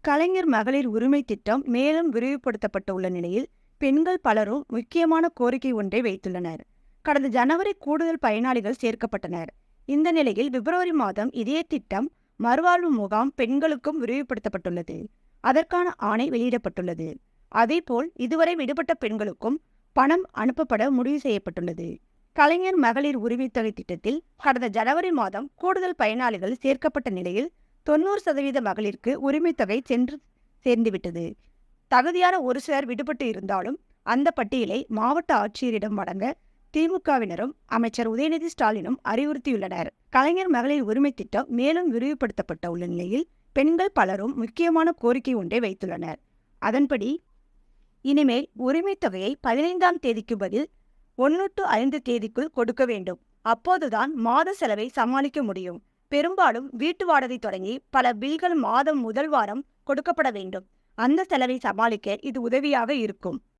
கலைஞர் மகளிர் உரிமை திட்டம் மேலும் விரிவுபடுத்தப்பட்டுள்ள நிலையில் பெண்கள் பலரும் முக்கியமான கோரிக்கை ஒன்றை வைத்துள்ளனர். கடந்த ஜனவரி கூடுதல் பயனாளிகள் சேர்க்கப்பட்டனர். இந்த நிலையில் பிப்ரவரி மாதம் இதே திட்டம் மறுவாழ்வு முகாம் பெண்களுக்கும் விரிவுபடுத்தப்பட்டுள்ளது. அதற்கான ஆணை வெளியிடப்பட்டுள்ளது. அதேபோல் இதுவரை விடுபட்ட பெண்களுக்கும் பணம் அனுப்பப்பட முடிவு செய்யப்பட்டுள்ளது. கலைஞர் மகளிர் உரிமை தொகை திட்டத்தில் கடந்த ஜனவரி மாதம் கூடுதல் பயனாளிகள் சேர்க்கப்பட்ட நிலையில் 90% மகளிருக்கு உரிமை தொகை சென்று சேர்ந்துவிட்டது. தகுதியான ஒரு சிலர் விடுபட்டு இருந்தாலும் அந்த பட்டியலை மாவட்ட ஆட்சியரிடம் வழங்க திமுகவினரும் அமைச்சர் உதயநிதி ஸ்டாலினும் அறிவுறுத்தியுள்ளனர். கலைஞர் மகளிர் உரிமை திட்டம் மேலும் விரிவுபடுத்தப்பட்ட உள்ள நிலையில் பெண்கள் பலரும் முக்கியமான கோரிக்கை ஒன்றை வைத்துள்ளனர். அதன்படி இனிமேல் உரிமை தொகையை 15ஆம் தேதிக்கு பதில் 1/5 தேதிக்குள் கொடுக்க வேண்டும். அப்போதுதான் மாத செலவை சமாளிக்க முடியும். பெரும்பாலும் வீட்டு வாடகை தொடங்கி பல பில்கள் மாதம் முதல் வாரம் கொடுக்கப்பட வேண்டும். அந்த செலவை சமாளிக்க இது உதவியாக இருக்கும்.